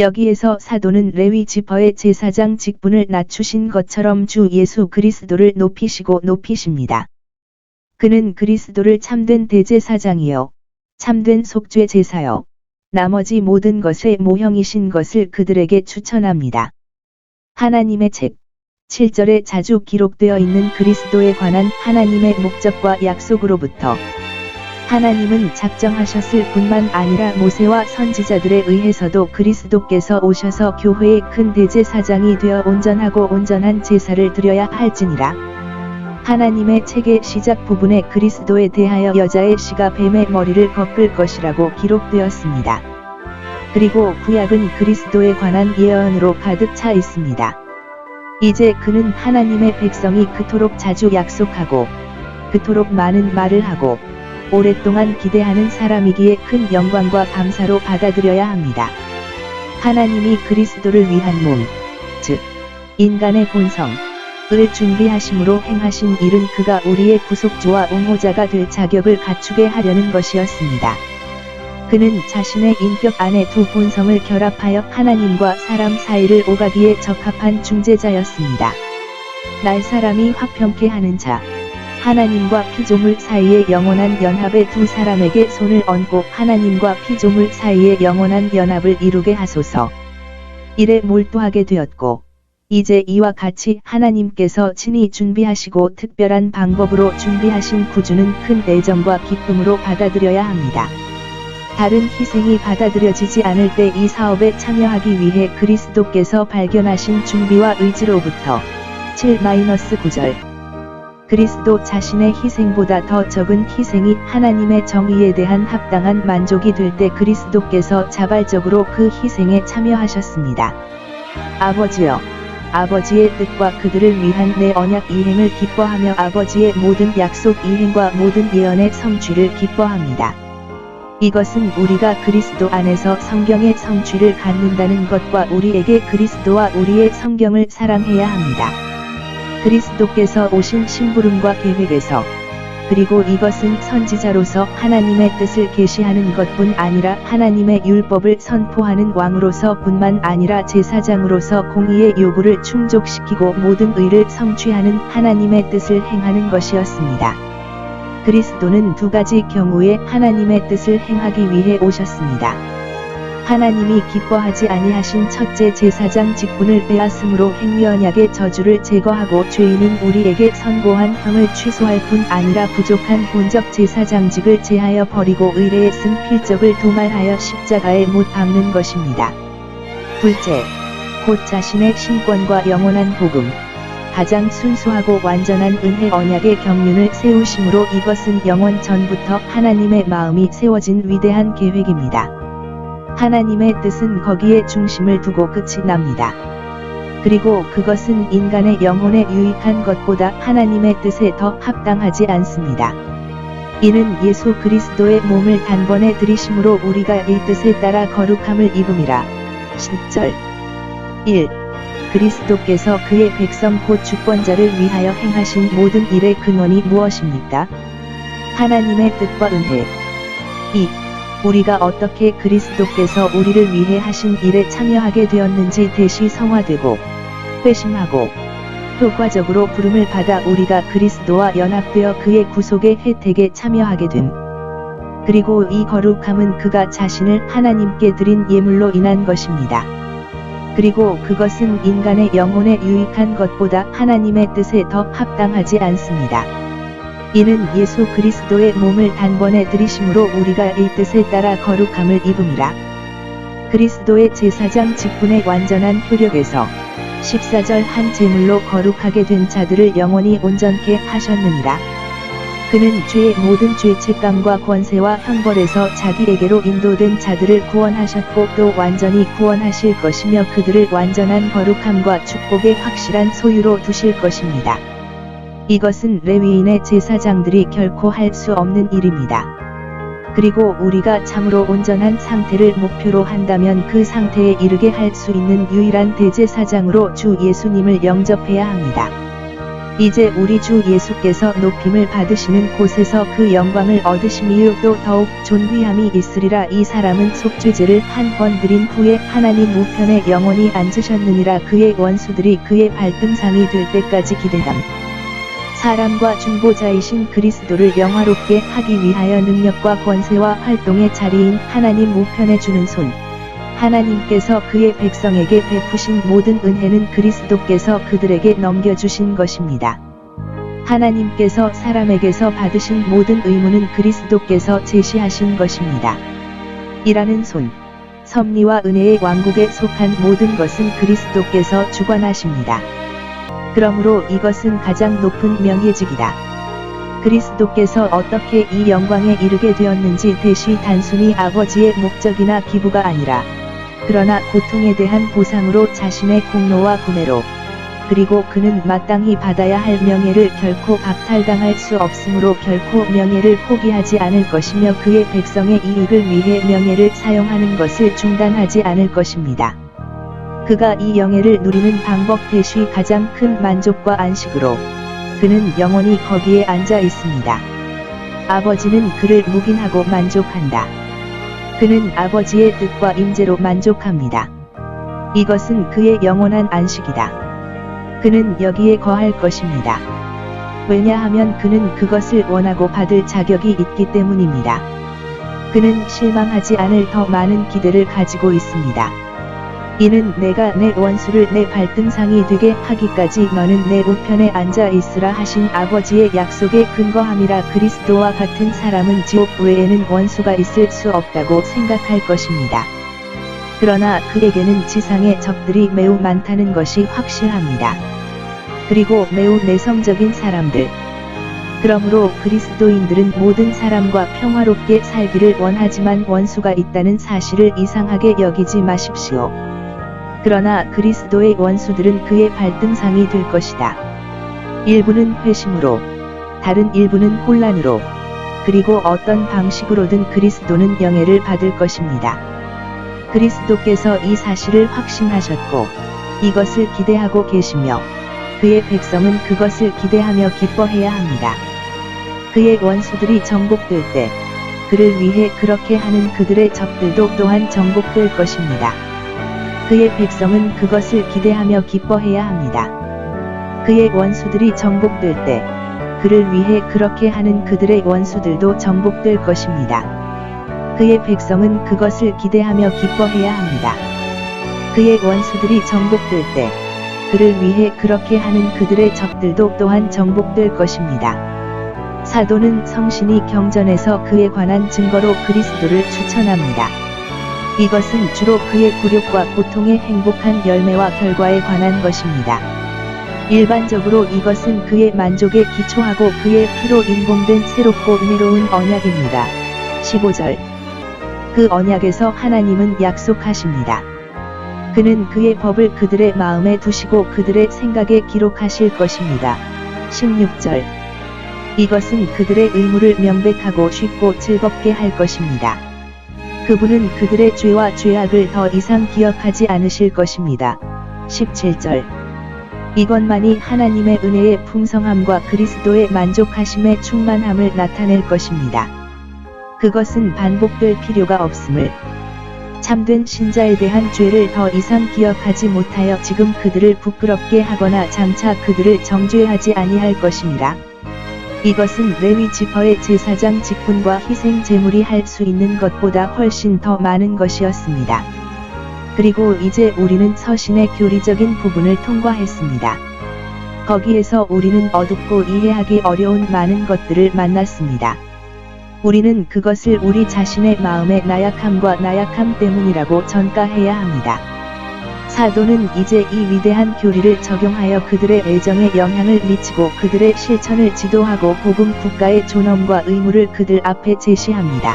여기에서 사도는 레위 지파의 제사장 직분을 낮추신 것처럼 주 예수 그리스도를 높이십니다. 그는 그리스도를 참된 대제사장이요 참된 속죄 제사요 나머지 모든 것의 모형이신 것을 그들에게 추천합니다. 하나님의 책 7절에 자주 기록되어 있는 그리스도에 관한 하나님의 목적과 약속으로부터 하나님은 작정하셨을 뿐만 아니라 모세와 선지자들에 의해서도 그리스도께서 오셔서 교회의 큰 대제사장이 되어 온전하고 온전한 제사를 드려야 할지니라. 하나님의 책의 시작 부분에 그리스도에 대하여 여자의 씨가 뱀의 머리를 꺾을 것이라고 기록되었습니다. 그리고 구약은 그리스도에 관한 예언으로 가득 차 있습니다. 이제 그는 하나님의 백성이 그토록 자주 약속하고 그토록 많은 말을 하고 오랫동안 기대하는 사람이기에 큰 영광과 감사로 받아들여야 합니다. 하나님이 그리스도를 위한 몸, 즉 인간의 본성을 준비하심으로 행하신 일은 그가 우리의 구속주와 옹호자가 될 자격을 갖추게 하려는 것이었습니다. 그는 자신의 인격 안에 두 본성을 결합하여 하나님과 사람 사이를 오가기에 적합한 중재자였습니다. 날 사람이 화평케 하는 자, 하나님과 피조물 사이의 영원한 연합의 두 사람에게 손을 얹고 하나님과 피조물 사이의 영원한 연합을 이루게 하소서. 이에 몰두하게 되었고 이제 이와 같이 하나님께서 친히 준비하시고 특별한 방법으로 준비하신 구주는 큰 애정과 기쁨으로 받아들여야 합니다. 다른 희생이 받아들여지지 않을 때 이 사업에 참여하기 위해 그리스도께서 발견하신 준비와 의지로부터 7-9절 그리스도 자신의 희생보다 더 적은 희생이 하나님의 정의에 대한 합당한 만족이 될 때 그리스도께서 자발적으로 그 희생에 참여하셨습니다. 아버지여, 아버지의 뜻과 그들을 위한 내 언약 이행을 기뻐하며 아버지의 모든 약속 이행과 모든 예언의 성취를 기뻐합니다. 이것은 우리가 그리스도 안에서 성경의 성취를 갖는다는 것과 우리에게 그리스도와 우리의 성경을 사랑해야 합니다. 그리스도께서 오신 심부름과 계획에서 그리고 이것은 선지자로서 하나님의 뜻을 계시하는 것뿐 아니라 하나님의 율법을 선포하는 왕으로서 뿐만 아니라 제사장으로서 공의의 요구를 충족시키고 모든 의를 성취하는 하나님의 뜻을 행하는 것이었습니다. 그리스도는 두 가지 경우에 하나님의 뜻을 행하기 위해 오셨습니다. 하나님이 기뻐하지 아니하신 첫째 제사장 직분을 빼앗음으로 행위언약의 저주를 제거하고 죄인인 우리에게 선고한 형을 취소할 뿐 아니라 부족한 본적 제사장직을 제하여 버리고 의례에 쓴 필적을 도말하여 십자가에 못 박는 것입니다. 둘째, 곧 자신의 신권과 영원한 복음, 가장 순수하고 완전한 은혜 언약의 경륜을 세우심으로 이것은 영원 전부터 하나님의 마음이 세워진 위대한 계획입니다. 하나님의 뜻은 거기에 중심을 두고 끝이 납니다. 그리고 그것은 인간의 영혼에 유익한 것보다 하나님의 뜻에 더 합당하지 않습니다. 이는 예수 그리스도의 몸을 단번에 들이심으로 우리가 이 뜻에 따라 거룩함을 입음이라. 10절 1. 그리스도께서 그의 백성 곧 주권자를 위하여 행하신 모든 일의 근원이 무엇입니까? 하나님의 뜻과 은혜. 2. 우리가 어떻게 그리스도께서 우리를 위해 하신 일에 참여하게 되었는지 대시 성화되고 회심하고 효과적으로 부름을 받아 우리가 그리스도와 연합되어 그의 구속의 혜택에 참여하게 됨. 그리고 이 거룩함은 그가 자신을 하나님께 드린 예물로 인한 것입니다. 그리고 그것은 인간의 영혼에 유익한 것보다 하나님의 뜻에 더 합당하지 않습니다. 이는 예수 그리스도의 몸을 단번에 들이심으로 우리가 이 뜻에 따라 거룩함을 입음이라. 그리스도의 제사장 직분의 완전한 효력에서 14절 한 제물로 거룩하게 된 자들을 영원히 온전케 하셨느니라. 그는 죄의 모든 죄책감과 권세와 형벌에서 자기에게로 인도된 자들을 구원하셨고 또 완전히 구원하실 것이며 그들을 완전한 거룩함과 축복의 확실한 소유로 두실 것입니다. 이것은 레위인의 제사장들이 결코 할 수 없는 일입니다. 그리고 우리가 참으로 온전한 상태를 목표로 한다면 그 상태에 이르게 할 수 있는 유일한 대제사장으로 주 예수님을 영접해야 합니다. 이제 우리 주 예수께서 높임을 받으시는 곳에서 그 영광을 얻으심이요 또 더욱 존귀함이 있으리라. 이 사람은 속죄제를 한 번 드린 후에 하나님 우편에 영원히 앉으셨느니라. 그의 원수들이 그의 발등상이 될 때까지 기대함. 사람과 중보자이신 그리스도를 영화롭게 하기 위하여 능력과 권세와 활동의 자리인 하나님 우편에 주는 손. 하나님께서 그의 백성에게 베푸신 모든 은혜는 그리스도께서 그들에게 넘겨주신 것입니다. 하나님께서 사람에게서 받으신 모든 의무는 그리스도께서 제시하신 것입니다. 이라는 손. 섭리와 은혜의 왕국에 속한 모든 것은 그리스도께서 주관하십니다. 그러므로 이것은 가장 높은 명예직이다. 그리스도께서 어떻게 이 영광에 이르게 되었는지 대시 단순히 아버지의 목적이나 기부가 아니라 그러나 고통에 대한 보상으로 자신의 공로와 구매로 그리고 그는 마땅히 받아야 할 명예를 결코 박탈당할 수 없으므로 결코 명예를 포기하지 않을 것이며 그의 백성의 이익을 위해 명예를 사용하는 것을 중단하지 않을 것입니다. 그가 이 영예를 누리는 방법 대시 가장 큰 만족과 안식으로 그는 영원히 거기에 앉아 있습니다. 아버지는 그를 묵인하고 만족한다. 그는 아버지의 뜻과 임재로 만족합니다. 이것은 그의 영원한 안식이다. 그는 여기에 거할 것입니다. 왜냐하면 그는 그것을 원하고 받을 자격이 있기 때문입니다. 그는 실망하지 않을 더 많은 기대를 가지고 있습니다. 이는 내가 내 원수를 내 발등상이 되게 하기까지 너는 내 우편에 앉아 있으라 하신 아버지의 약속에 근거함이라. 그리스도와 같은 사람은 지옥 외에는 원수가 있을 수 없다고 생각할 것입니다. 그러나 그에게는 지상의 적들이 매우 많다는 것이 확실합니다. 그리고 매우 내성적인 사람들. 그러므로 그리스도인들은 모든 사람과 평화롭게 살기를 원하지만 원수가 있다는 사실을 이상하게 여기지 마십시오. 그러나 그리스도의 원수들은 그의 발등상이 될 것이다. 일부는 회심으로, 다른 일부는 혼란으로, 그리고 어떤 방식으로든 그리스도는 영예를 받을 것입니다. 그리스도께서 이 사실을 확신하셨고, 이것을 기대하고 계시며, 그의 백성은 그것을 기대하며 기뻐해야 합니다. 그의 원수들이 정복될 때, 그를 위해 그렇게 하는 그들의 적들도 또한 정복될 것입니다. 그의 백성은 그것을 기대하며 기뻐해야 합니다. 그의 원수들이 정복될 때, 그를 위해 그렇게 하는 그들의 원수들도 정복될 것입니다. 그의 백성은 그것을 기대하며 기뻐해야 합니다. 그의 원수들이 정복될 때, 그를 위해 그렇게 하는 그들의 적들도 또한 정복될 것입니다. 사도는 성신이 경전에서 그에 관한 증거로 그리스도를 추천합니다. 이것은 주로 그의 굴욕과 고통의 행복한 열매와 결과에 관한 것입니다. 일반적으로 이것은 그의 만족에 기초하고 그의 피로 인공된 새롭고 은혜로운 언약입니다. 15절. 그 언약에서 하나님은 약속하십니다. 그는 그의 법을 그들의 마음에 두시고 그들의 생각에 기록하실 것입니다. 16절. 이것은 그들의 의무를 명백하고 쉽고 즐겁게 할 것입니다. 그분은 그들의 죄와 죄악을 더 이상 기억하지 않으실 것입니다. 17절. 이것만이 하나님의 은혜의 풍성함과 그리스도의 만족하심의 충만함을 나타낼 것입니다. 그것은 반복될 필요가 없음을, 참된 신자에 대한 죄를 더 이상 기억하지 못하여 지금 그들을 부끄럽게 하거나 장차 그들을 정죄하지 아니할 것입니다. 이것은 레위 지파의 제사장 직분과 희생 제물이 할 수 있는 것보다 훨씬 더 많은 것이었습니다. 그리고 이제 우리는 서신의 교리적인 부분을 통과했습니다. 거기에서 우리는 어둡고 이해하기 어려운 많은 것들을 만났습니다. 우리는 그것을 우리 자신의 마음의 나약함과 나약함 때문이라고 전가해야 합니다. 사도는 이제 이 위대한 교리를 적용하여 그들의 애정에 영향을 미치고 그들의 실천을 지도하고 복음 국가의 존엄과 의무를 그들 앞에 제시합니다.